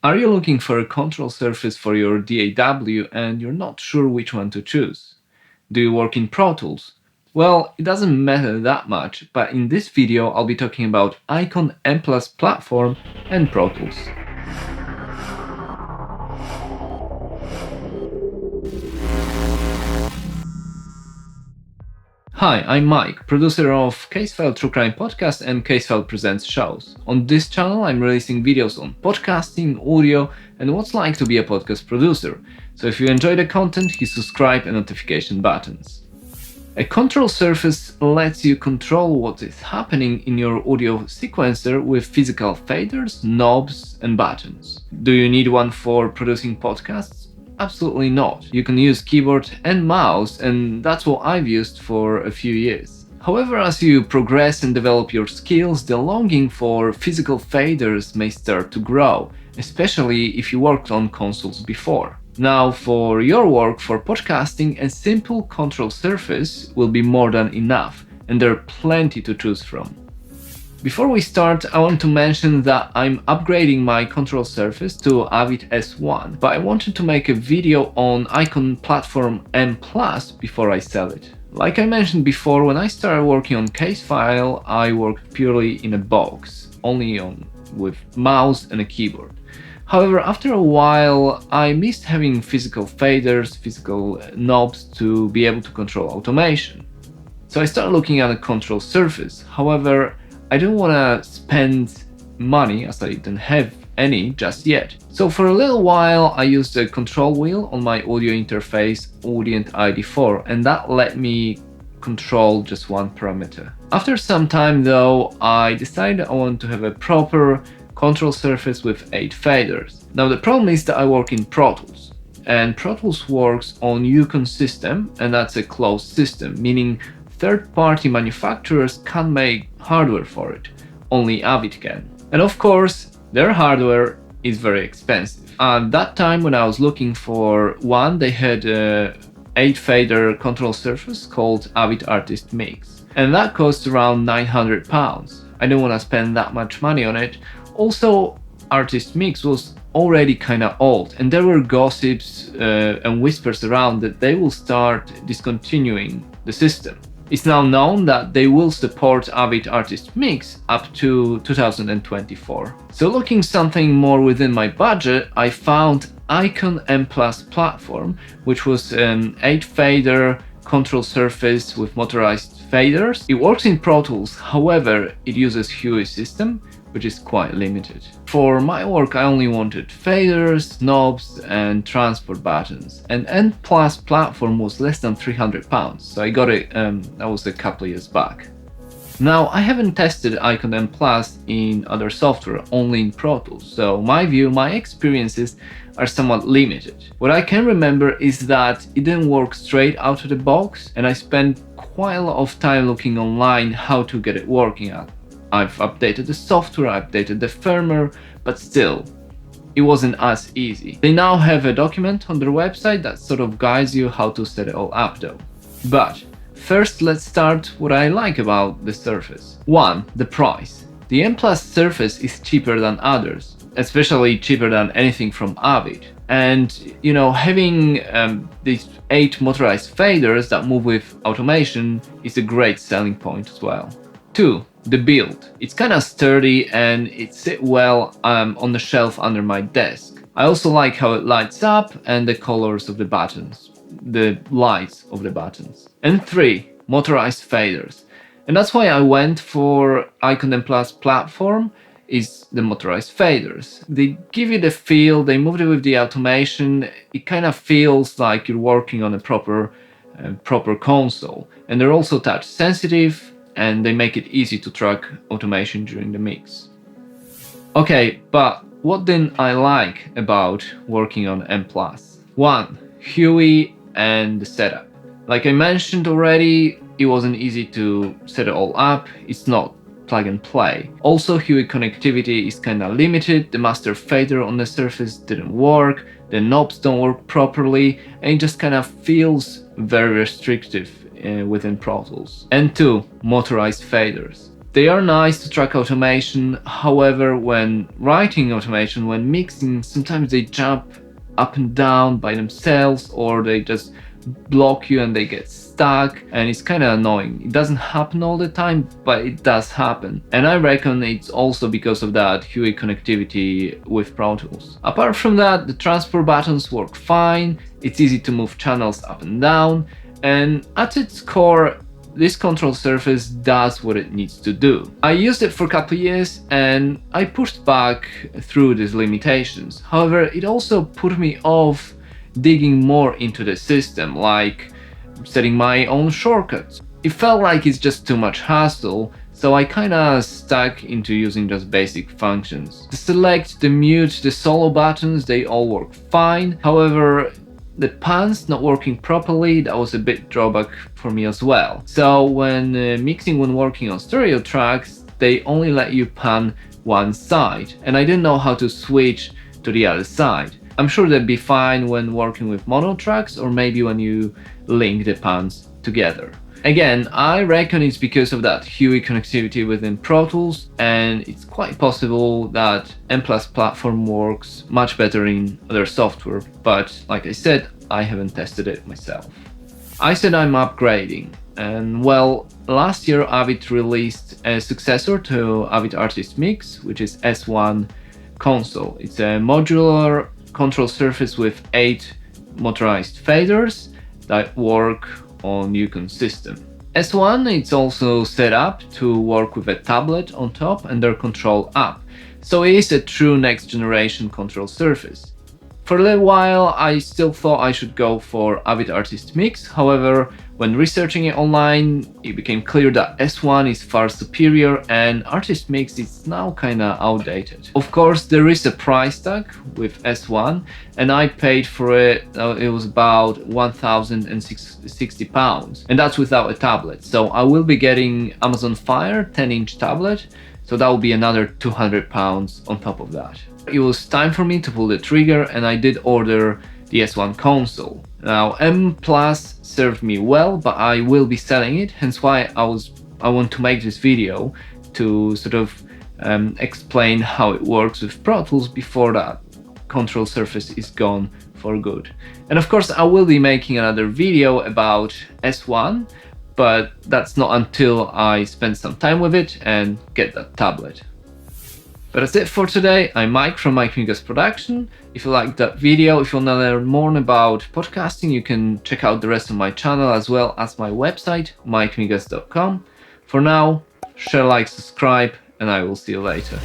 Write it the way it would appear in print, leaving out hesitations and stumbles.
Are you looking for a control surface for your DAW and you're not sure which one to choose? Do you work in Pro Tools? Well, it doesn't matter that much, but in this video I'll be talking about Icon M+ platform and Pro Tools. Hi, I'm Mike, producer of Casefile True Crime Podcast and Casefile Presents shows. On this channel, I'm releasing videos on podcasting, audio, and what's like to be a podcast producer. So if you enjoy the content, hit subscribe and notification buttons. A control surface lets you control what is happening in your audio sequencer with physical faders, knobs, and buttons. Do you need one for producing podcasts? Absolutely not. You can use keyboard and mouse, and that's what I've used for a few years. However, as you progress and develop your skills, the longing for physical faders may start to grow, especially if you worked on consoles before. Now, for your work for podcasting, a simple control surface will be more than enough, and there are plenty to choose from. Before we start, I want to mention that I'm upgrading my control surface to Avid S1, but I wanted to make a video on Icon platform M+ before I sell it. Like I mentioned before, when I started working on Casefile, I worked purely in a box, only with mouse and a keyboard. However, after a while, I missed having physical faders, physical knobs to be able to control automation. So I started looking at a control surface. However, I didn't want to spend money, as I didn't have any just yet. So for a little while I used a control wheel on my audio interface Audient ID4, and that let me control just one parameter. After some time though, I decided I want to have a proper control surface with 8 faders. Now the problem is that I work in Pro Tools, and Pro Tools works on Yukon system, and that's a closed system, meaning third-party manufacturers can't make hardware for it, only Avid can. And of course, their hardware is very expensive. At that time when I was looking for one, they had a 8-fader control surface called Avid Artist Mix, and that cost around £900. I didn't want to spend that much money on it. Also, Artist Mix was already kinda old, and there were gossips and whispers around that they will start discontinuing the system. It's now known that they will support Avid Artist Mix up to 2024. So looking something more within my budget, I found Icon M+ platform, which was an 8-fader control surface with motorized faders. It works in Pro Tools, however, it uses Huey system, which is quite limited. For my work, I only wanted faders, knobs, and transport buttons. And M+ platform was less than £300, so I got it, that was a couple of years back. Now, I haven't tested Icon M+ in other software, only in Pro Tools, so my experiences are somewhat limited. What I can remember is that it didn't work straight out of the box, and I spent quite a lot of time looking online how to get it working out. I've updated the software, I updated the firmware, but still, it wasn't as easy. They now have a document on their website that sort of guides you how to set it all up though. But first, let's start what I like about the Surface. 1. The price. The M+ Surface is cheaper than others, especially cheaper than anything from Avid. And you know, having these 8 motorized faders that move with automation is a great selling point as well. 2. The build. It's kinda sturdy and it sits well on the shelf under my desk. I also like how it lights up and the colors of the buttons, the lights of the buttons. And 3. Motorized faders. And that's why I went for Icon M+ platform, is the motorized faders. They give you the feel, they moved it with the automation, it kind of feels like you're working on a proper console. And they're also touch sensitive, and they make it easy to track automation during the mix. Okay, but what didn't I like about working on M+? 1. Huey and the setup. Like I mentioned already, it wasn't easy to set it all up, it's not plug and play. Also, Huey connectivity is kinda limited, the master fader on the surface didn't work, the knobs don't work properly, and it just kinda feels very restrictive within Pro Tools. And 2. Motorized faders. They are nice to track automation, however, when writing automation, when mixing, sometimes they jump up and down by themselves, or they just block you and they get stuck, and it's kind of annoying. It doesn't happen all the time, but it does happen. And I reckon it's also because of that HUI connectivity with Pro Tools. Apart from that, the transport buttons work fine, it's easy to move channels up and down, and at its core, this control surface does what it needs to do. I used it for a couple of years and I pushed back through these limitations. However, it also put me off digging more into the system, like setting my own shortcuts. It felt like it's just too much hassle, so I kinda stuck into using just basic functions. The select, the mute, the solo buttons, they all work fine. However, the pans not working properly, that was a big drawback for me as well. So when mixing, when working on stereo tracks, they only let you pan one side, and I didn't know how to switch to the other side. I'm sure that'd be fine when working with mono tracks, or maybe when you link the pans together. Again, I reckon it's because of that HUI connectivity within Pro Tools, and it's quite possible that M+ platform works much better in other software, but like I said, I haven't tested it myself. I said I'm upgrading, and well, last year Avid released a successor to Avid Artist Mix, which is S1 console. It's a modular control surface with 8 motorized faders that work on Yukon system. S1, it's also set up to work with a tablet on top and their control app, so it is a true next generation control surface. For a little while I still thought I should go for Avid Artist Mix, however, when researching it online, it became clear that S1 is far superior and Artist Mix is now kinda outdated. Of course, there is a price tag with S1, and I paid for it, it was about £1,060, and that's without a tablet. So I will be getting Amazon Fire 10-inch tablet, so that will be another £200 on top of that. It was time for me to pull the trigger, and I did order the S1 console. Now M+ served me well, but I will be selling it, hence why I want to make this video to sort of explain how it works with Pro Tools before that control surface is gone for good. And of course I will be making another video about S1, but that's not until I spend some time with it and get that tablet. But that's it for today. I'm Mike from Mike Migas Production. If you liked that video, if you want to learn more about podcasting, you can check out the rest of my channel as well as my website, mikemigas.com. For now, share, like, subscribe, and I will see you later.